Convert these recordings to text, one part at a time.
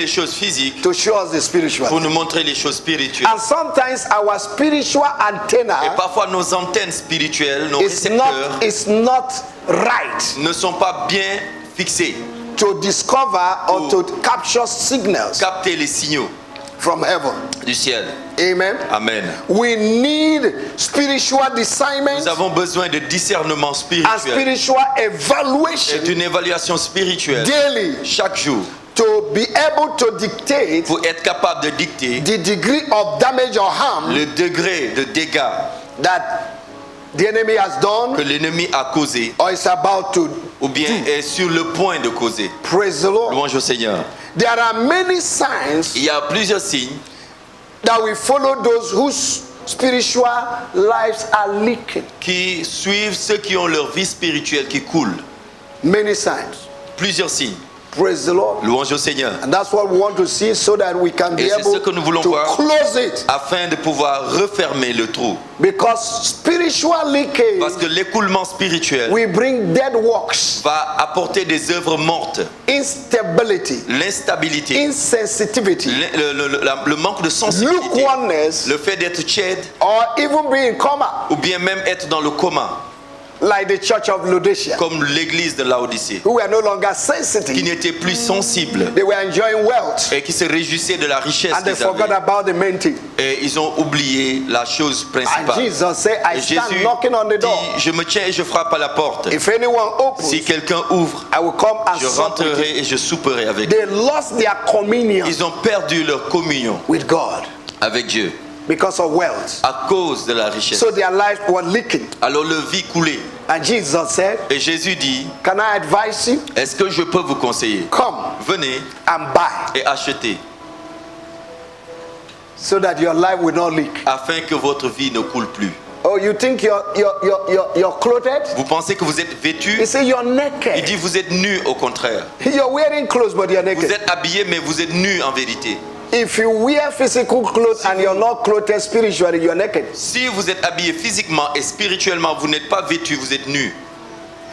les choses physiques to show us the spiritual. pour nous montrer les choses spirituelles. And sometimes our spiritual Et antenna parfois nos antennes spirituelles, nos is récepteurs not right ne sont pas bien fixés. to discover or to capture signals Capter les signaux from heaven. du ciel. Amen. Amen. We need spiritual discernment Nous avons besoin de discernement and spirituel spiritual et evaluation d'une évaluation spirituelle daily chaque jour to be able to dictate pour être capable de dicter the degree of damage or harm le degré de dégâts that the enemy has que done l'ennemi a causé or is about to ou bien est sur le point de causer. praise the Lord. Louange au Seigneur. There are many signs Il y a plusieurs signes that will follow those whose spiritual lives are leaking. qui suivent ceux qui ont leur vie spirituelle qui coule. Many signs. Plusieurs signes. Praise the Lord. Louange au Seigneur. And that's what we want to see so that we can be Et c'est able ce que nous voulons to voir. close it. Afin de pouvoir refermer le trou. Because spiritual leakage Parce que l'écoulement spirituel will bring dead works, va apporter des œuvres mortes, instability, l'instabilité, insensitivity, le manque de sensibilité, lukewarmness, le fait d'être tiède or even being coma, ou bien même être dans le coma, like the church of Laodicea, comme l'église de Laodicée, who were no longer qui sensitive. n'était plus sensible They were enjoying wealth et qui se réjouissait de la richesse and they qu'ils forgot avaient. about the main thing. Et ils ont oublié la chose And principale. Jesus said, I Et stand Jésus knocking on the door. dit, je me tiens et je frappe à la porte. If anyone opens, Si quelqu'un ouvre, I will come and je sup with him. rentrerai et je souperai avec eux. They lost their communion Ils ont perdu leur communion with God avec Dieu because of wealth. à cause de la richesse. So their lives were leaking. Alors leur vie coulait. And Jesus said, Et Jésus dit, can I advise you? est-ce que je peux vous conseiller? Come Venez and buy et achetez so that your life will not leak. afin que votre vie ne coule plus. Oh, you think you're clothed? Vous pensez que vous êtes vêtu? He said you're Il naked. dit vous êtes nu au contraire. You're wearing clothes, but you're Vous naked. êtes habillé mais vous êtes nu en vérité. If you wear physical clothes and you're not clothed spiritually, you're naked. Si vous êtes habillé physiquement et spirituellement, vous n'êtes pas vêtu, vous êtes nu.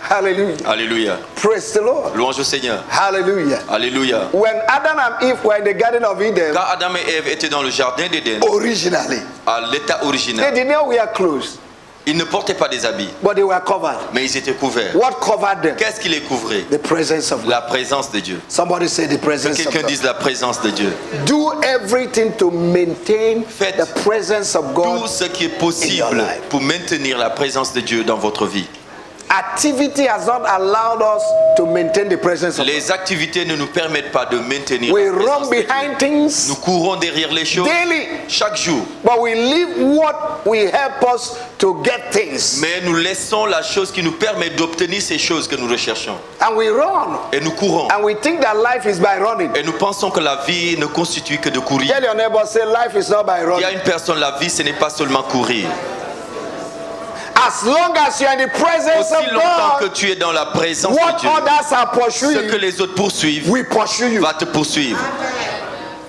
Hallelujah. Alléluia. Praise the Lord. Louange au Seigneur. Hallelujah. Alléluia. When Adam and Eve were in the Garden of Eden, Quand Adam et Ève étaient dans le jardin d'Éden, originally, à l'état they original, did not wear clothes, ils ne portaient pas des habits, but they were covered. mais ils étaient couverts. What covered them? Qu'est-ce qui les couvrait? The presence of God. La présence de Dieu. Somebody say the Que presence of quelqu'un God. dise la présence de Dieu. Do everything to maintain Faites the presence of Tout God. ce qui est in your possible life. pour maintenir la présence de Dieu dans votre vie. Activity has not allowed us to maintain the presence of God. Les activités ne nous permettent pas de maintenir We la présence run de Dieu. behind things Nous courons derrière les choses daily, chaque jour, but we leave what will help us to get things. mais nous laissons la chose qui nous permet d'obtenir ces choses que nous recherchons. And we run. Et nous courons. And we think that life is by running. Et nous pensons que la vie ne constitue que de courir. Tell your neighbor, say life is not by Il y a running. une personne, la vie, ce n'est pas seulement courir. As long as you're in the presence Aussi of longtemps que God, tu es dans la présence de what Dieu, others are ce que pursuing, les autres poursuivent we pursue you. va te poursuivre.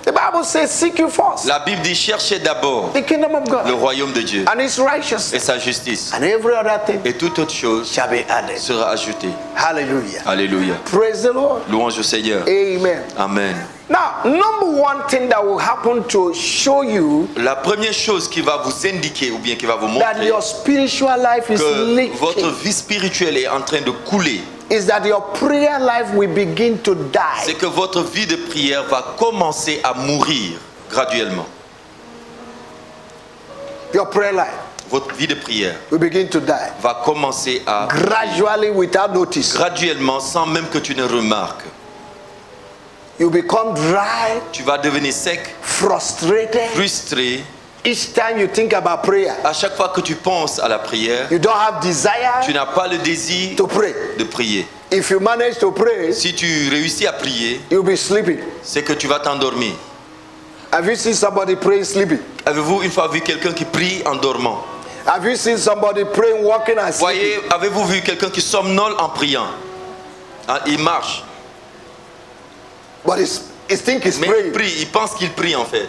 The Bible says, seek you first La Bible dit cherchez d'abord the kingdom of le God royaume de Dieu and His righteousness, et sa justice. and every other thing Et toute autre chose shall be added. sera ajoutée. Hallelujah. Alléluia. Praise the Lord. Louange au Seigneur. Amen. Amen. Now, number one thing that will happen to show you La première chose qui va vous indiquer ou bien qui va vous that montrer your spiritual life is que votre leaking vie spirituelle est en train de couler, is that your prayer life will begin to c'est die. que votre vie de prière va commencer à mourir graduellement. Your prayer life Votre vie de prière will begin to die va commencer à gradually without notice. graduellement sans même que tu ne remarques. You become dry, Tu vas devenir sec, frustrated. frustré. Each time you think about prayer, À chaque fois que tu penses à la prière, you don't have desire tu n'as pas le désir to pray. de prier. If you manage to pray, Si tu réussis à prier, you'll be sleeping. c'est que tu vas t'endormir. Have you seen somebody praying sleeping? Avez-vous une fois vu quelqu'un qui prie en dormant? Have you seen somebody praying walking and sleeping? Voyez, avez-vous vu quelqu'un qui somnole en priant? Hein, il marche, But he think he's mais il praying. prie, il pense qu'il prie en fait.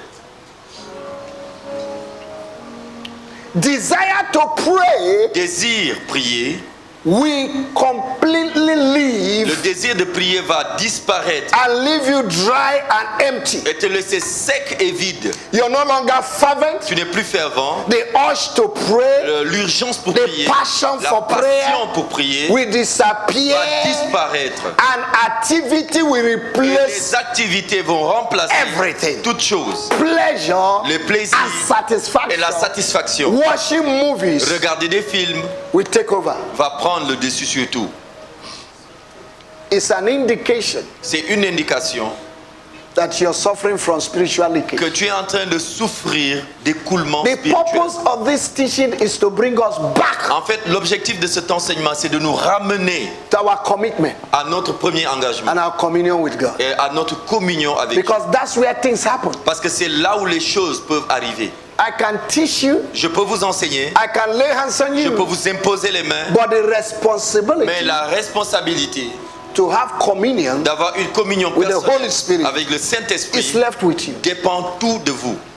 Desire to pray Désir prier we completely Le leave désir de prier va disparaître and leave you dry and empty. et te laisser sec et vide. You're no longer fervent. Tu n'es plus fervent. The urge to pray L'urgence pour The prier, passion la for prayer passion pour prier will disappear va disparaître. and activity will Et replace les activités vont remplacer everything. toutes choses. Pleasure Le plaisir and et satisfaction. la satisfaction. Watching movies Regarder des films will take over. va prendre le dessus sur tout. It's an indication C'est une indication that you're suffering from spiritual leakage. que tu es en train de souffrir d'écoulement The spirituel. purpose of this teaching is to bring us back En fait, l'objectif de cet enseignement, c'est de nous ramener to our commitment à notre premier engagement and our communion with God. et à notre communion avec Dieu. Because that's where things happen. Parce que c'est là où les choses peuvent arriver. I can teach you, Je peux vous enseigner, I can lay hands on je peux you, vous imposer les mains, but the mais responsibility la responsabilité to have communion d'avoir une communion with the Holy personnelle Spirit avec le is Saint-Esprit left with you. dépend tout de vous.